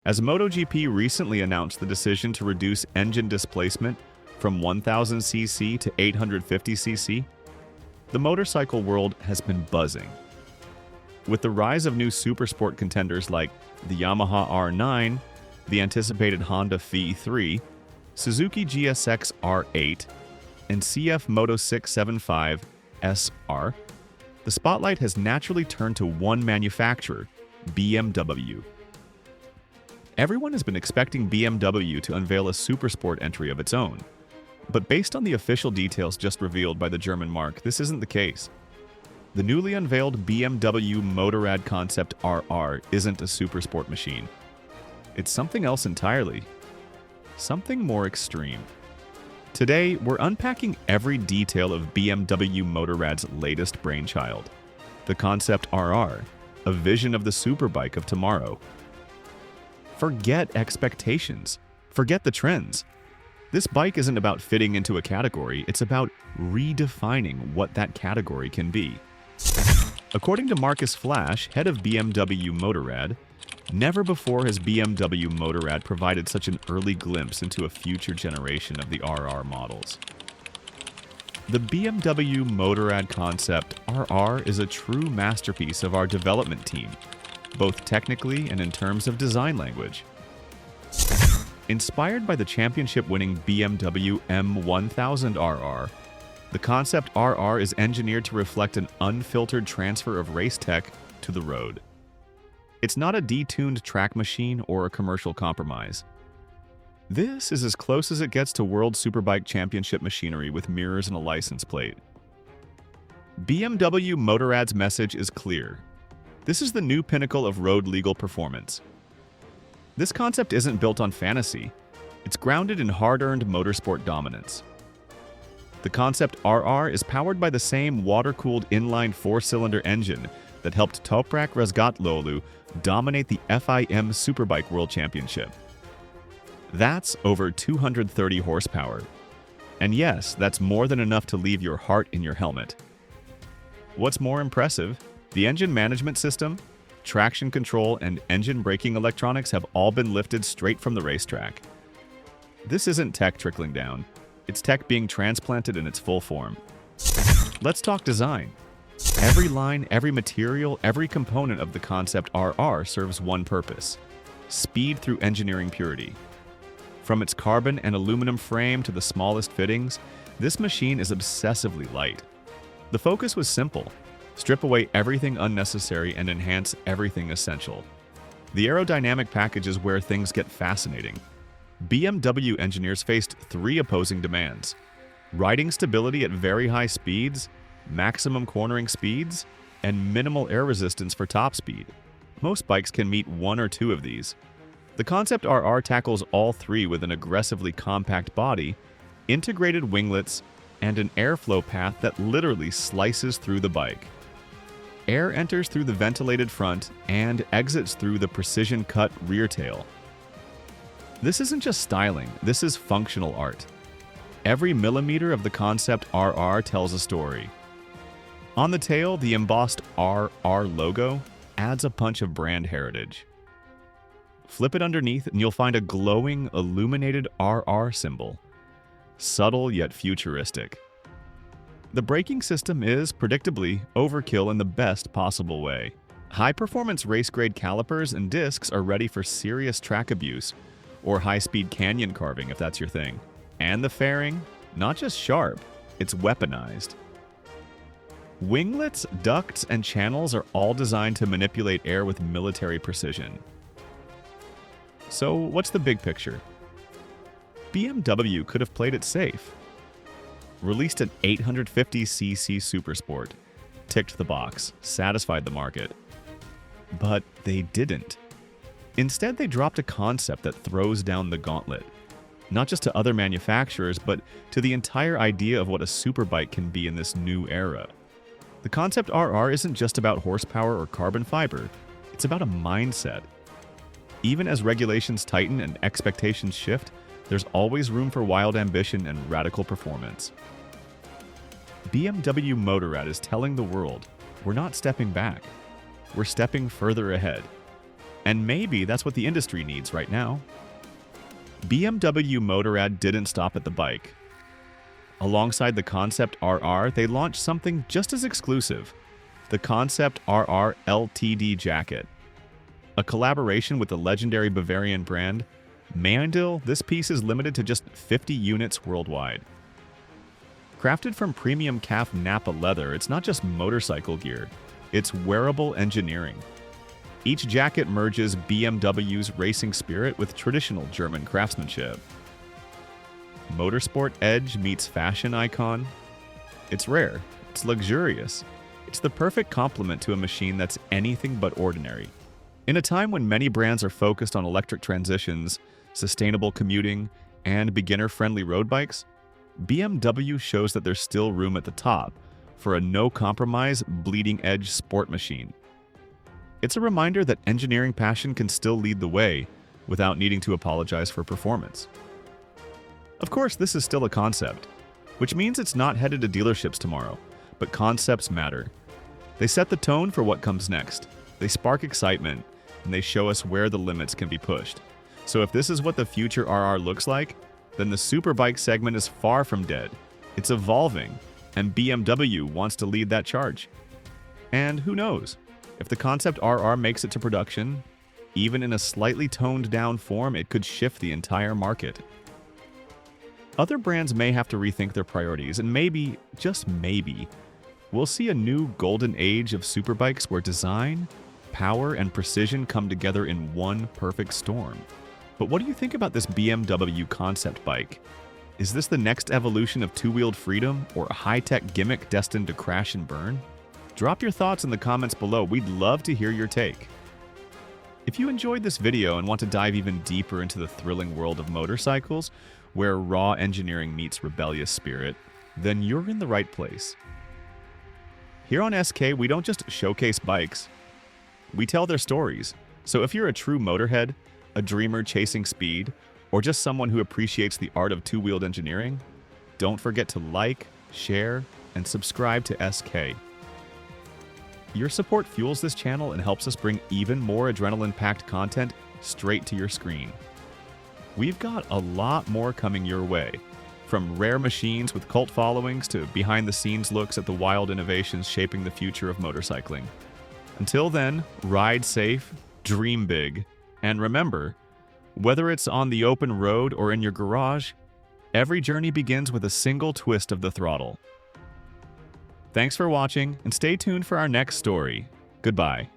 As MotoGP recently announced the decision to reduce engine displacement from 1000cc to 850cc, the motorcycle world has been buzzing. With the rise of new supersport contenders like the Yamaha R9, the anticipated Honda VE3, Suzuki GSX R8, and CF MOTO 675 SR, the spotlight has naturally turned to one manufacturer, BMW. Everyone has been expecting BMW to unveil a supersport entry of its own, but based on the official details just revealed by the German marque, this isn't the case. The newly unveiled BMW Motorrad Concept RR isn't a supersport machine. It's something else entirely. Something more extreme. Today, we're unpacking every detail of BMW Motorrad's latest brainchild, the Concept RR, a vision of the superbike of tomorrow. Forget expectations. Forget the trends. This bike isn't about fitting into a category, it's about redefining what that category can be. According to Marcus Flash, head of BMW Motorrad, never before has BMW Motorrad provided such an early glimpse into a future generation of the RR models. The BMW Motorrad Concept RR is a true masterpiece of our development team, both technically and in terms of design language. Inspired by the championship-winning BMW M1000RR, the Concept RR is engineered to reflect an unfiltered transfer of race tech to the road. It's not a detuned track machine or a commercial compromise. This is as close as it gets to World Superbike Championship machinery with mirrors and a license plate. BMW Motorrad's message is clear. This is the new pinnacle of road-legal performance. This concept isn't built on fantasy. It's grounded in hard-earned motorsport dominance. The Concept RR is powered by the same water-cooled inline four-cylinder engine that helped Toprak Razgatlıoğlu dominate the FIM Superbike World Championship. That's over 230 horsepower. And yes, that's more than enough to leave your heart in your helmet. What's more impressive, the engine management system, traction control, and engine braking electronics have all been lifted straight from the racetrack. This isn't tech trickling down. It's tech being transplanted in its full form. Let's talk design. Every line, every material, every component of the Concept RR serves one purpose: speed through engineering purity. From its carbon and aluminum frame to the smallest fittings, this machine is obsessively light. The focus was simple: strip away everything unnecessary and enhance everything essential. The aerodynamic package is where things get fascinating. BMW engineers faced three opposing demands: riding stability at very high speeds, maximum cornering speeds, and minimal air resistance for top speed. Most bikes can meet one or two of these. The Concept RR tackles all three with an aggressively compact body, integrated winglets, and an airflow path that literally slices through the bike. Air enters through the ventilated front and exits through the precision-cut rear tail. This isn't just styling, this is functional art. Every millimeter of the Concept RR tells a story. On the tail, the embossed RR logo adds a punch of brand heritage. Flip it underneath and you'll find a glowing, illuminated RR symbol. Subtle yet futuristic. The braking system is, predictably, overkill in the best possible way. High-performance race-grade calipers and discs are ready for serious track abuse, or high-speed canyon carving if that's your thing. And the fairing, not just sharp, it's weaponized. Winglets, ducts, and channels are all designed to manipulate air with military precision. So what's the big picture? BMW could have played it safe. Released an 850cc Supersport, ticked the box, satisfied the market. But they didn't. Instead, they dropped a concept that throws down the gauntlet, not just to other manufacturers, but to the entire idea of what a superbike can be in this new era. The Concept RR isn't just about horsepower or carbon fiber, it's about a mindset. Even as regulations tighten and expectations shift, there's always room for wild ambition and radical performance. BMW Motorrad is telling the world, we're not stepping back, we're stepping further ahead. And maybe that's what the industry needs right now. BMW Motorrad didn't stop at the bike. Alongside the Concept RR, they launched something just as exclusive, the Concept RR LTD jacket. A collaboration with the legendary Bavarian brand, Mandel, this piece is limited to just 50 units worldwide. Crafted from premium calf Nappa leather, it's not just motorcycle gear, it's wearable engineering. Each jacket merges BMW's racing spirit with traditional German craftsmanship. Motorsport edge meets fashion icon. It's rare, it's luxurious. It's the perfect complement to a machine that's anything but ordinary. In a time when many brands are focused on electric transitions, sustainable commuting, and beginner-friendly road bikes, BMW shows that there's still room at the top for a no-compromise, bleeding-edge sport machine. It's a reminder that engineering passion can still lead the way without needing to apologize for performance. Of course, this is still a concept, which means it's not headed to dealerships tomorrow, but concepts matter. They set the tone for what comes next. They spark excitement, and they show us where the limits can be pushed. So if this is what the future RR looks like, then the superbike segment is far from dead. It's evolving, and BMW wants to lead that charge. And who knows? If the Concept RR makes it to production, even in a slightly toned-down form, it could shift the entire market. Other brands may have to rethink their priorities, and maybe, just maybe, we'll see a new golden age of superbikes where design, power, and precision come together in one perfect storm. But what do you think about this BMW concept bike? Is this the next evolution of two-wheeled freedom, or a high-tech gimmick destined to crash and burn? Drop your thoughts in the comments below. We'd love to hear your take. If you enjoyed this video and want to dive even deeper into the thrilling world of motorcycles, where raw engineering meets rebellious spirit, then you're in the right place. Here on SK, we don't just showcase bikes, we tell their stories. So if you're a true motorhead, a dreamer chasing speed, or just someone who appreciates the art of two-wheeled engineering, don't forget to like, share, and subscribe to SK. Your support fuels this channel and helps us bring even more adrenaline-packed content straight to your screen. We've got a lot more coming your way, from rare machines with cult followings to behind-the-scenes looks at the wild innovations shaping the future of motorcycling. Until then, ride safe, dream big, and remember, whether it's on the open road or in your garage, every journey begins with a single twist of the throttle. Thanks for watching, and stay tuned for our next story. Goodbye.